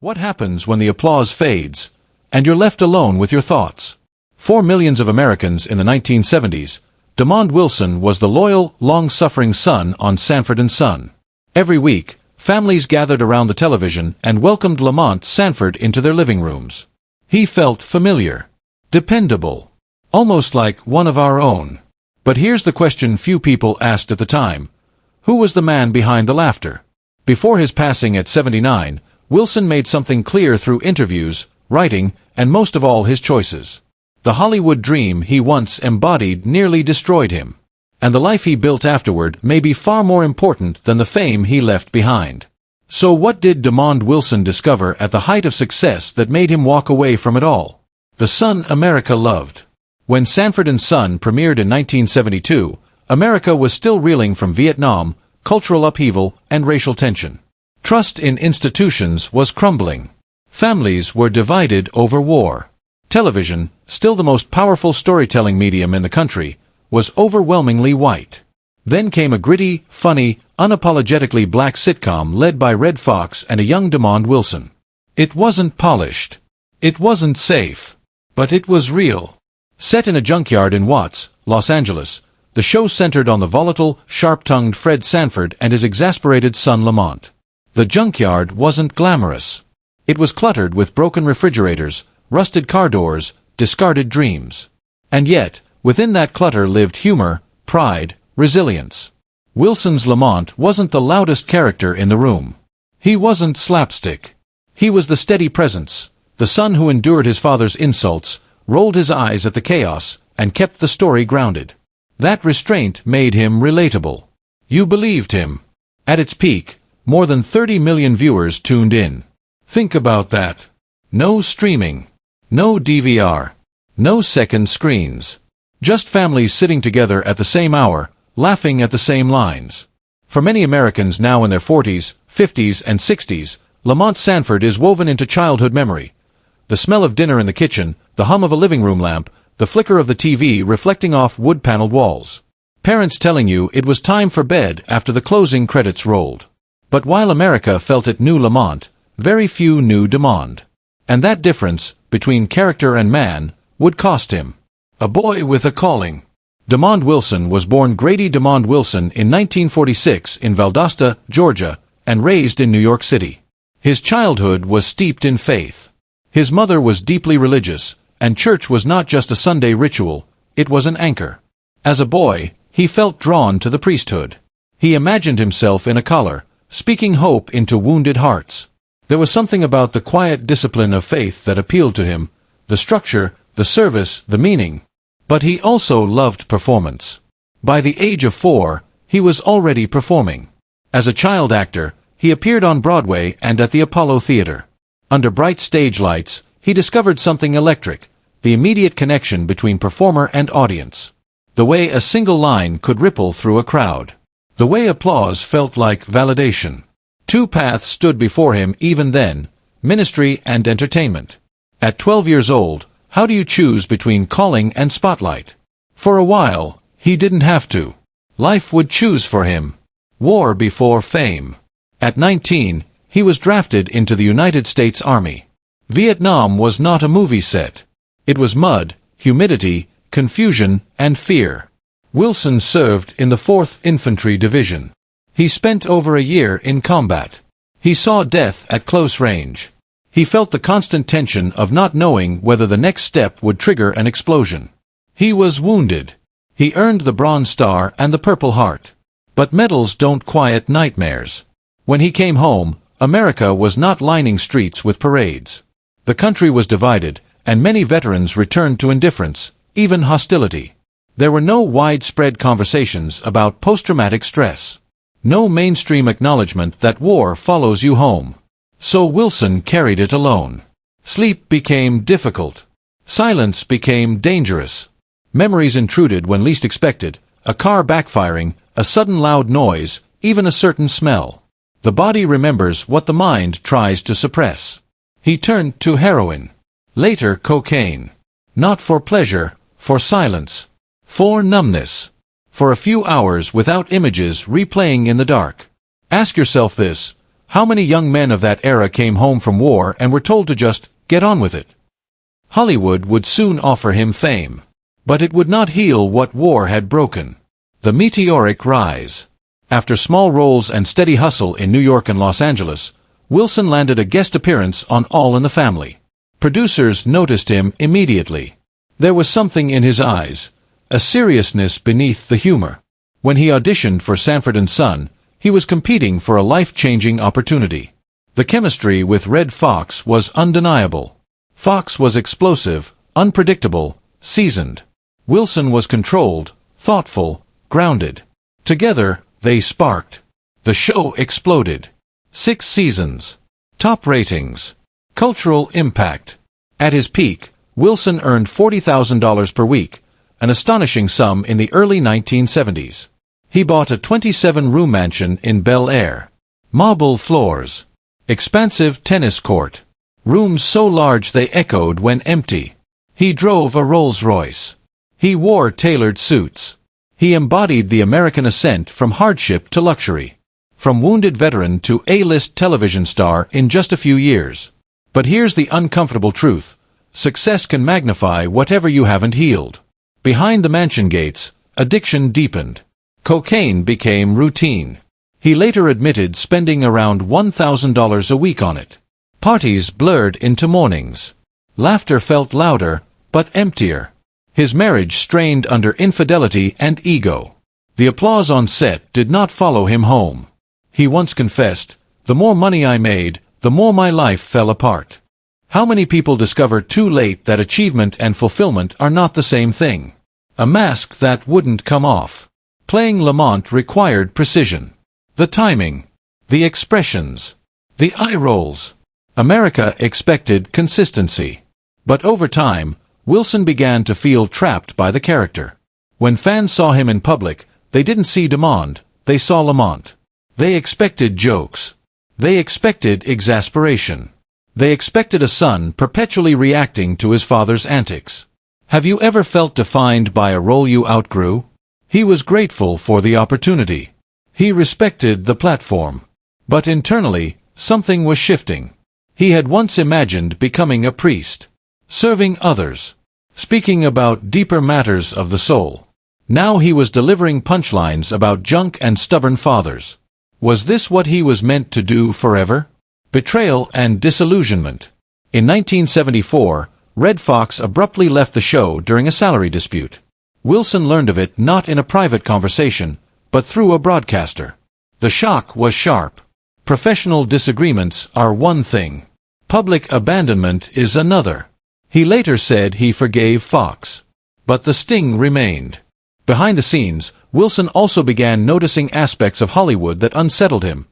What happens when the applause fades, and you're left alone with your thoughts? For millions of Americans in the 1970s, Demond Wilson was the loyal, long-suffering son on Sanford and Son. Every week, families gathered around the television and welcomed Lamont Sanford into their living rooms. He felt familiar, dependable, almost like one of our own. But here's the question few people asked at the time. Who was the man behind the laughter? Before his passing at 79, Wilson made something clear through interviews, writing, and most of all his choices. The Hollywood dream he once embodied nearly destroyed him. And the life he built afterward may be far more important than the fame he left behind. So what did Demond Wilson discover at the height of success that made him walk away from it all? The son America loved. When Sanford and Son premiered in 1972, America was still reeling from Vietnam, cultural upheaval, and racial tension. Trust in institutions was crumbling. Families were divided over war. Television, still the most powerful storytelling medium in the country, was overwhelmingly white. Then came a gritty, funny, unapologetically black sitcom led by Red Fox and a young Demond Wilson. It wasn't polished. It wasn't safe. But it was real. Set in a junkyard in Watts, Los Angeles, the show centered on the volatile, sharp-tongued Fred Sanford and his exasperated son Lamont. The junkyard wasn't glamorous. It was cluttered with broken refrigerators, rusted car doors, discarded dreams. And yet, within that clutter lived humor, pride, resilience. Wilson's Lamont wasn't the loudest character in the room. He wasn't slapstick. He was the steady presence, the son who endured his father's insults, rolled his eyes at the chaos, and kept the story grounded. That restraint made him relatable. You believed him. At its peak, more than 30 million viewers tuned in. Think about that. No streaming. No DVR. No second screens. Just families sitting together at the same hour, laughing at the same lines. For many Americans now in their 40s, 50s, and 60s, Lamont Sanford is woven into childhood memory. The smell of dinner in the kitchen, the hum of a living room lamp, the flicker of the TV reflecting off wood-paneled walls. Parents telling you it was time for bed after the closing credits rolled. But while America felt it knew Lamont, very few knew Demond. And that difference, between character and man, would cost him. A boy with a calling. Demond Wilson was born Grady Demond Wilson in 1946 in Valdosta, Georgia, and raised in New York City. His childhood was steeped in faith. His mother was deeply religious, and church was not just a Sunday ritual, it was an anchor. As a boy, he felt drawn to the priesthood. He imagined himself in a collar, speaking hope into wounded hearts. There was something about the quiet discipline of faith that appealed to him, the structure, the service, the meaning. But he also loved performance. By the age of 4, he was already performing. As a child actor, he appeared on Broadway and at the Apollo Theater. Under bright stage lights, he discovered something electric, the immediate connection between performer and audience. The way a single line could ripple through a crowd. The way applause felt like validation. Two paths stood before him even then, ministry and entertainment. At 12 years old, how do you choose between calling and spotlight? For a while, he didn't have to. Life would choose for him. War before fame. At 19, he was drafted into the United States Army. Vietnam was not a movie set. It was mud, humidity, confusion, and fear. Wilson served in the 4th Infantry Division. He spent over a year in combat. He saw death at close range. He felt the constant tension of not knowing whether the next step would trigger an explosion. He was wounded. He earned the Bronze Star and the Purple Heart. But medals don't quiet nightmares. When he came home, America was not lining streets with parades. The country was divided, and many veterans returned to indifference, even hostility. There were no widespread conversations about post-traumatic stress. No mainstream acknowledgement that war follows you home. So Wilson carried it alone. Sleep became difficult. Silence became dangerous. Memories intruded when least expected, a car backfiring, a sudden loud noise, even a certain smell. The body remembers what the mind tries to suppress. He turned to heroin. Later cocaine. Not for pleasure, for silence. For numbness. For a few hours without images replaying in the dark. Ask yourself this: How many young men of that era came home from war and were told to just get on with it? Hollywood would soon offer him fame. But it would not heal what war had broken. The meteoric rise. After small roles and steady hustle in New York and Los Angeles, Wilson landed a guest appearance on All in the Family. Producers noticed him immediately. There was something in his eyes, a seriousness beneath the humor. When he auditioned for Sanford and Son, he was competing for a life-changing opportunity. The chemistry with Red Fox was undeniable. Fox was explosive, unpredictable, seasoned. Wilson was controlled, thoughtful, grounded. Together, they sparked. The show exploded. 6 seasons. Top ratings. Cultural impact. At his peak, Wilson earned $40,000 per week, an astonishing sum in the early 1970s. He bought a 27-room mansion in Bel Air. Marble floors. Expansive tennis court. Rooms so large they echoed when empty. He drove a Rolls-Royce. He wore tailored suits. He embodied the American ascent from hardship to luxury. From wounded veteran to A-list television star in just a few years. But here's the uncomfortable truth. Success can magnify whatever you haven't healed. Behind the mansion gates, addiction deepened. Cocaine became routine. He later admitted spending around $1,000 a week on it. Parties blurred into mornings. Laughter felt louder, but emptier. His marriage strained under infidelity and ego. The applause on set did not follow him home. He once confessed, "The more money I made, the more my life fell apart." How many people discover too late that achievement and fulfillment are not the same thing? A mask that wouldn't come off. Playing Lamont required precision. The timing. The expressions. The eye rolls. America expected consistency. But over time, Wilson began to feel trapped by the character. When fans saw him in public, they didn't see Demond, they saw Lamont. They expected jokes. They expected exasperation. They expected a son perpetually reacting to his father's antics. Have you ever felt defined by a role you outgrew? He was grateful for the opportunity. He respected the platform. But internally, something was shifting. He had once imagined becoming a priest. Serving others. Speaking about deeper matters of the soul. Now he was delivering punchlines about junk and stubborn fathers. Was this what he was meant to do forever? Betrayal and disillusionment. In 1974, Red Fox abruptly left the show during a salary dispute. Wilson learned of it not in a private conversation, but through a broadcaster. The shock was sharp. Professional disagreements are one thing. Public abandonment is another. He later said he forgave Fox. But the sting remained. Behind the scenes, Wilson also began noticing aspects of Hollywood that unsettled him.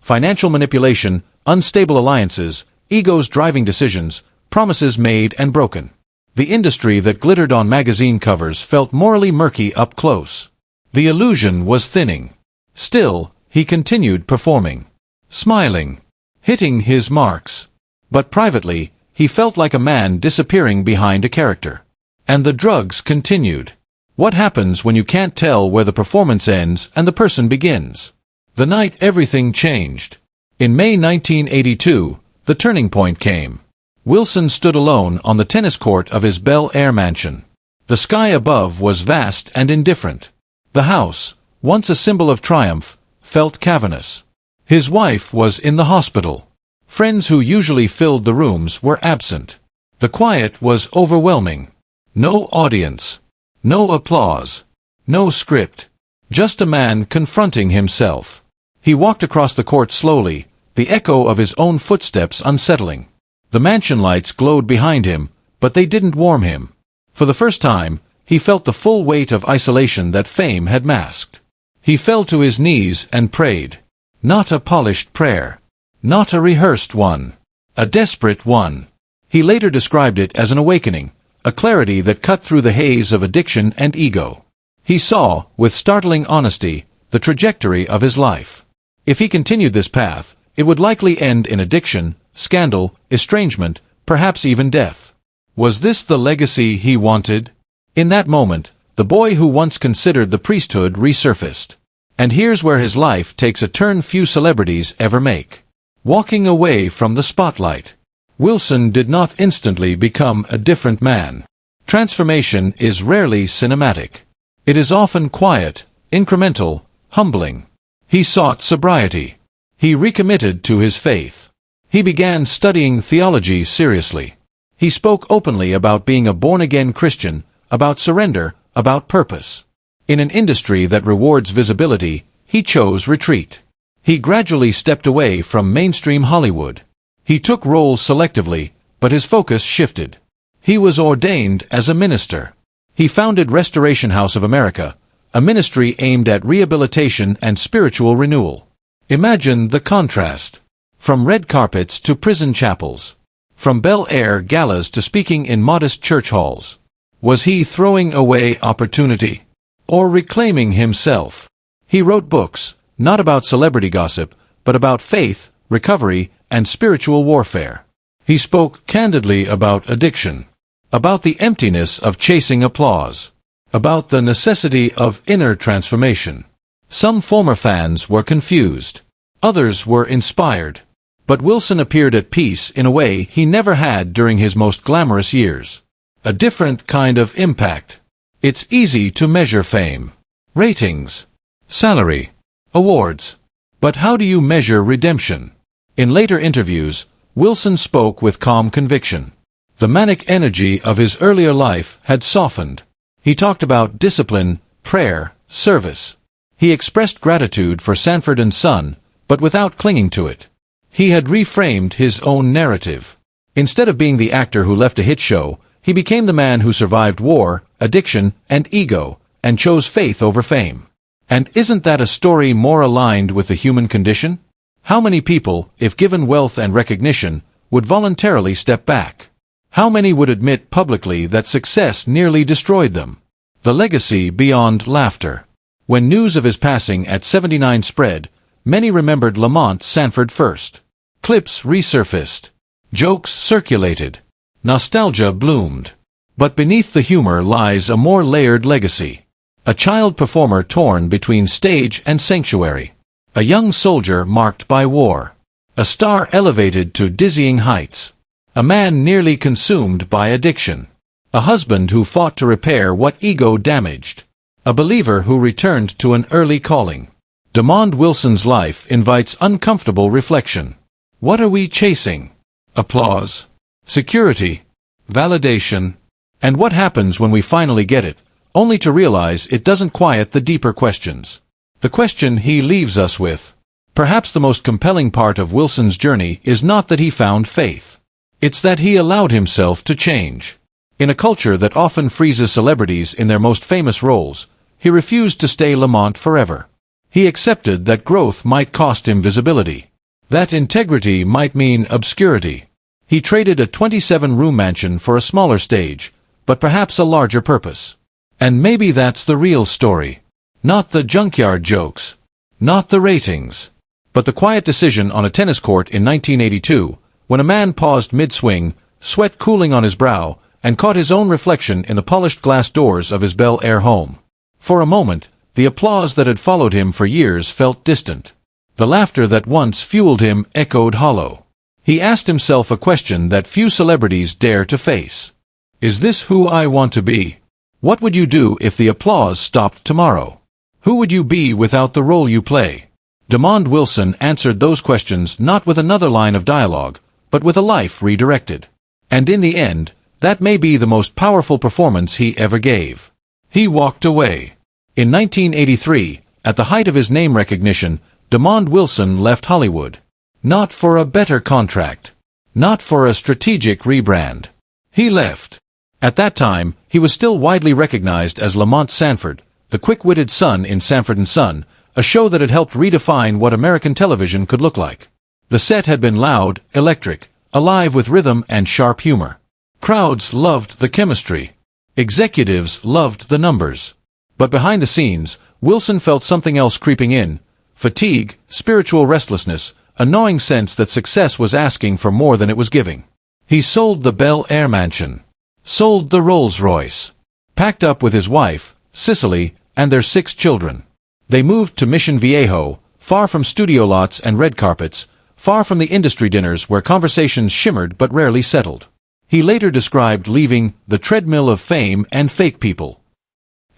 Financial manipulation, unstable alliances, egos driving decisions, promises made and broken. The industry that glittered on magazine covers felt morally murky up close. The illusion was thinning. Still, he continued performing. Smiling. Hitting his marks. But privately, he felt like a man disappearing behind a character. And the drugs continued. What happens when you can't tell where the performance ends and the person begins? The night everything changed. In May 1982, the turning point came. Wilson stood alone on the tennis court of his Bel Air mansion. The sky above was vast and indifferent. The house, once a symbol of triumph, felt cavernous. His wife was in the hospital. Friends who usually filled the rooms were absent. The quiet was overwhelming. No audience. No applause. No script. Just a man confronting himself. He walked across the court slowly, the echo of his own footsteps unsettling. The mansion lights glowed behind him, but they didn't warm him. For the first time, he felt the full weight of isolation that fame had masked. He fell to his knees and prayed. Not a polished prayer. Not a rehearsed one. A desperate one. He later described it as an awakening, a clarity that cut through the haze of addiction and ego. He saw, with startling honesty, the trajectory of his life. If he continued this path, it would likely end in addiction, scandal, estrangement, perhaps even death. Was this the legacy he wanted? In that moment, the boy who once considered the priesthood resurfaced. And here's where his life takes a turn few celebrities ever make. walking away from the spotlight. Wilson did not instantly become a different man. Transformation is rarely cinematic. It is often quiet, incremental, humbling. He sought sobriety. He recommitted to his faith. He began studying theology seriously. He spoke openly about being a born-again Christian, about surrender, about purpose. In an industry that rewards visibility, he chose retreat. He gradually stepped away from mainstream Hollywood. He took roles selectively, but his focus shifted. He was ordained as a minister. He founded Restoration House of America, a ministry aimed at rehabilitation and spiritual renewal. Imagine the contrast. From red carpets to prison chapels. From Bel Air galas to speaking in modest church halls. Was he throwing away opportunity? Or reclaiming himself? He wrote books, not about celebrity gossip, but about faith, recovery, and spiritual warfare. He spoke candidly about addiction, about the emptiness of chasing applause, about the necessity of inner transformation. Some former fans were confused. Others were inspired. But Wilson appeared at peace in a way he never had during his most glamorous years. A different kind of impact. It's easy to measure fame, ratings, salary, awards. But how do you measure redemption? In later interviews, Wilson spoke with calm conviction. The manic energy of his earlier life had softened. He talked about discipline, prayer, service. He expressed gratitude for Sanford and Son, but without clinging to it. He had reframed his own narrative. Instead of being the actor who left a hit show, he became the man who survived war, addiction, and ego, and chose faith over fame. And isn't that a story more aligned with the human condition? How many people, if given wealth and recognition, would voluntarily step back? How many would admit publicly that success nearly destroyed them? The legacy beyond laughter. When news of his passing at 79 spread, many remembered Lamont Sanford first. Clips resurfaced. Jokes circulated. Nostalgia bloomed. But beneath the humor lies a more layered legacy. A child performer torn between stage and sanctuary. A young soldier marked by war. A star elevated to dizzying heights. A man nearly consumed by addiction. A husband who fought to repair what ego damaged. A believer who returned to an early calling. Demond Wilson's life invites uncomfortable reflection. What are we chasing? Applause? Security? Validation? And what happens when we finally get it, only to realize it doesn't quiet the deeper questions? The question he leaves us with. Perhaps the most compelling part of Wilson's journey is not that he found faith. It's that he allowed himself to change. In a culture that often freezes celebrities in their most famous roles, he refused to stay Lamont forever. He accepted that growth might cost him visibility. That integrity might mean obscurity. He traded a 27-room mansion for a smaller stage, but perhaps a larger purpose. And maybe that's the real story. Not the junkyard jokes. Not the ratings. But the quiet decision on a tennis court in 1982, when a man paused mid-swing, sweat cooling on his brow, and caught his own reflection in the polished glass doors of his Bel Air home. For a moment, the applause that had followed him for years felt distant. The laughter that once fueled him echoed hollow. He asked himself a question that few celebrities dare to face. Is this who I want to be? What would you do if the applause stopped tomorrow? Who would you be without the role you play? Demond Wilson answered those questions not with another line of dialogue, but with a life redirected. And in the end, that may be the most powerful performance he ever gave. He walked away. In 1983, at the height of his name recognition, Demond Wilson left Hollywood. Not for a better contract. Not for a strategic rebrand. He left. At that time, he was still widely recognized as Lamont Sanford, the quick-witted son in Sanford and Son, a show that had helped redefine what American television could look like. The set had been loud, electric, alive with rhythm and sharp humor. Crowds loved the chemistry. Executives loved the numbers. But behind the scenes, Wilson felt something else creeping in. Fatigue, spiritual restlessness, a gnawing sense that success was asking for more than it was giving. He sold the Bel Air mansion. Sold the Rolls-Royce. Packed up with his wife, Cicely, and their 6 children. They moved to Mission Viejo, far from studio lots and red carpets, far from the industry dinners where conversations shimmered but rarely settled. He later described leaving the treadmill of fame and fake people.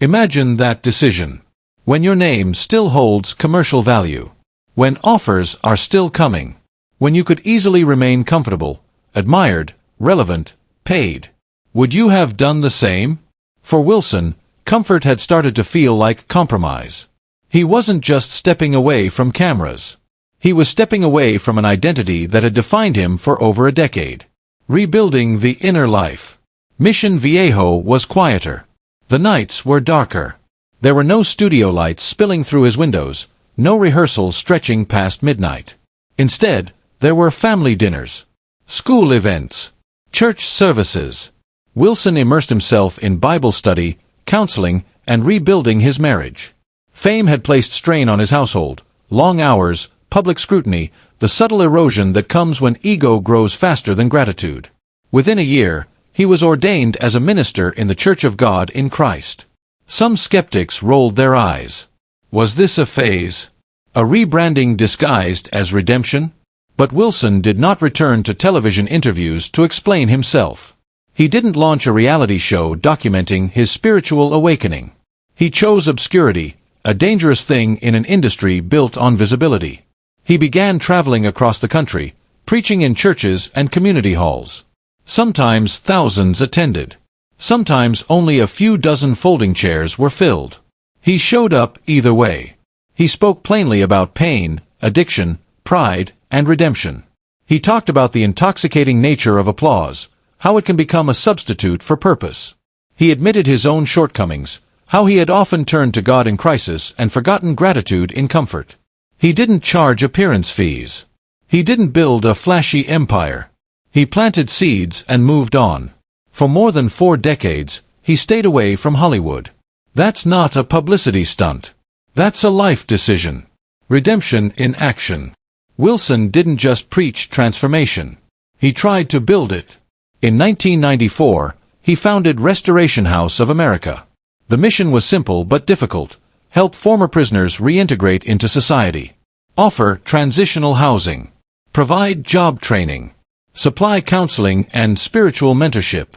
Imagine that decision. When your name still holds commercial value. When offers are still coming. When you could easily remain comfortable, admired, relevant, paid. Would you have done the same? For Wilson, comfort had started to feel like compromise. He wasn't just stepping away from cameras. He was stepping away from an identity that had defined him for over a decade. Rebuilding the inner life. Mission Viejo was quieter. The nights were darker. There were no studio lights spilling through his windows, no rehearsals stretching past midnight. Instead, there were family dinners, school events, church services. Wilson immersed himself in Bible study, counseling, and rebuilding his marriage. Fame had placed strain on his household, long hours, public scrutiny, the subtle erosion that comes when ego grows faster than gratitude. Within a year, he was ordained as a minister in the Church of God in Christ. Some skeptics rolled their eyes. Was this a phase? A rebranding disguised as redemption? But Wilson did not return to television interviews to explain himself. He didn't launch a reality show documenting his spiritual awakening. He chose obscurity, a dangerous thing in an industry built on visibility. He began traveling across the country, preaching in churches and community halls. Sometimes thousands attended. Sometimes only a few dozen folding chairs were filled. He showed up either way. He spoke plainly about pain, addiction, pride, and redemption. He talked about the intoxicating nature of applause, how it can become a substitute for purpose. He admitted his own shortcomings, how he had often turned to God in crisis and forgotten gratitude in comfort. He didn't charge appearance fees. He didn't build a flashy empire. He planted seeds and moved on. For more than 4 decades, he stayed away from Hollywood. That's not a publicity stunt. That's a life decision. Redemption in action. Wilson didn't just preach transformation. He tried to build it. In 1994, he founded Restoration House of America. The mission was simple but difficult: help former prisoners reintegrate into society, offer transitional housing, provide job training, supply counseling and spiritual mentorship.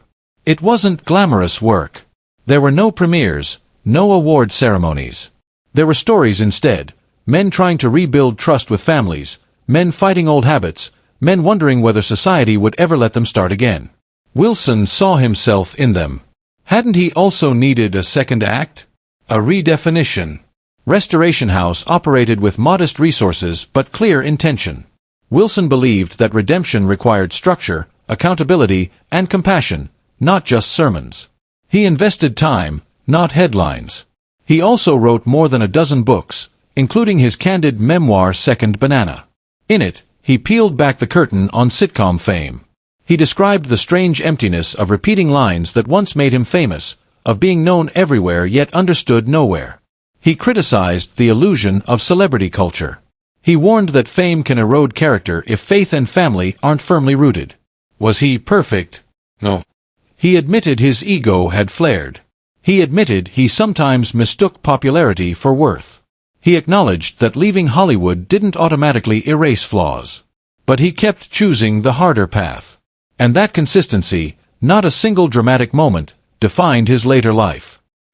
It wasn't glamorous work. There were no premieres, no award ceremonies. There were stories instead: men trying to rebuild trust with families, men fighting old habits, men wondering whether society would ever let them start again. Wilson saw himself in them. Hadn't he also needed a second act? A redefinition. Restoration House operated with modest resources but clear intention. Wilson believed that redemption required structure, accountability, and compassion, not just sermons. He invested time, not headlines. He also wrote more than a dozen books, including his candid memoir Second Banana. In it, he peeled back the curtain on sitcom fame. He described the strange emptiness of repeating lines that once made him famous, of being known everywhere yet understood nowhere. He criticized the illusion of celebrity culture. He warned that fame can erode character if faith and family aren't firmly rooted. Was he perfect? No. He admitted his ego had flared. He admitted he sometimes mistook popularity for worth. He acknowledged that leaving Hollywood didn't automatically erase flaws. But he kept choosing the harder path. And that consistency, not a single dramatic moment, defined his later life.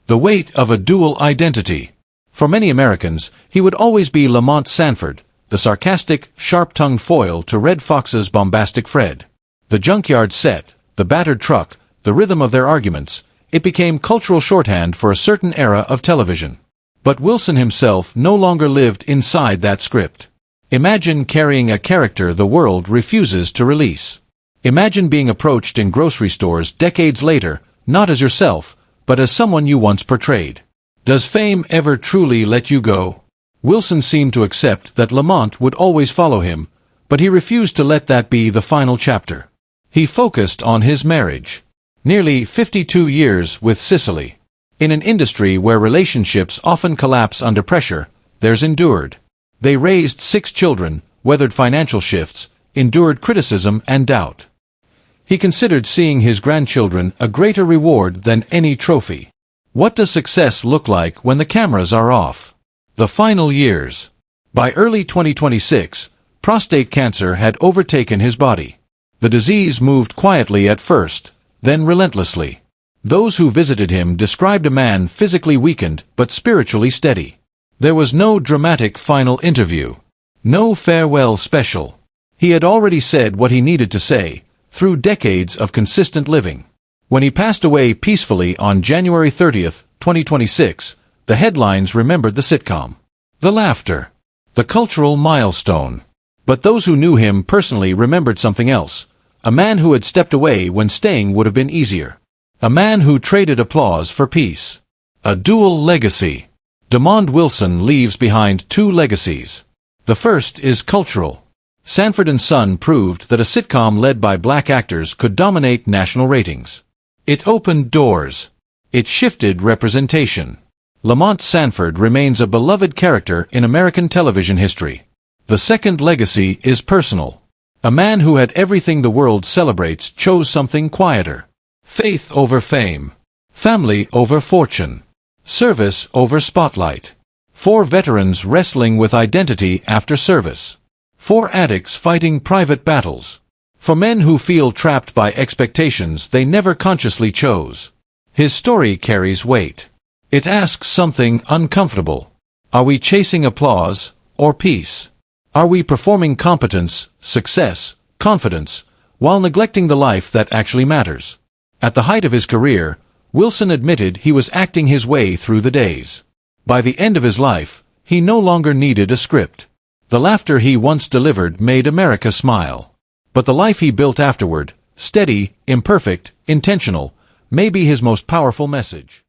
The weight of a dual identity. For many Americans, he would always be Lamont Sanford, the sarcastic, sharp-tongued foil to Red Fox's bombastic Fred. The junkyard set, the battered truck, the rhythm of their arguments, it became cultural shorthand for a certain era of television. But Wilson himself no longer lived inside that script. Imagine carrying a character the world refuses to release. Imagine being approached in grocery stores decades later, not as yourself, but as someone you once portrayed. Does fame ever truly let you go? Wilson seemed to accept that Lamont would always follow him, but he refused to let that be the final chapter. He focused on his marriage. Nearly 52 years with Cicely. In an industry where relationships often collapse under pressure, theirs endured. They raised 6 children, weathered financial shifts, endured criticism and doubt. He considered seeing his grandchildren a greater reward than any trophy. What does success look like when the cameras are off? The final years. By early 2026, Prostate cancer had overtaken his body. The disease moved quietly at first, then relentlessly. Those who visited him described a man physically weakened but spiritually steady. There was no dramatic final interview. No farewell special. He had already said what he needed to say, through decades of consistent living. When he passed away peacefully on January 30th, 2026, the headlines remembered the sitcom. The laughter. The cultural milestone. But those who knew him personally remembered something else. A man who had stepped away when staying would have been easier. A man who traded applause for peace. A dual legacy. Lamont Wilson leaves behind two legacies. The first is cultural. Sanford and Son proved that a sitcom led by black actors could dominate national ratings. It opened doors. It shifted representation. Lamont Sanford remains a beloved character in American television history. The second legacy is personal. A man who had everything the world celebrates chose something quieter. Faith over fame. Family over fortune. Service over spotlight. 4 veterans wrestling with identity after service. 4 addicts fighting private battles. For men who feel trapped by expectations they never consciously chose. His story carries weight. It asks something uncomfortable. Are we chasing applause or peace? Are we performing competence, success, confidence, while neglecting the life that actually matters? At the height of his career, Wilson admitted he was acting his way through the days. By the end of his life, he no longer needed a script. The laughter he once delivered made America smile. But the life he built afterward, steady, imperfect, intentional, may be his most powerful message.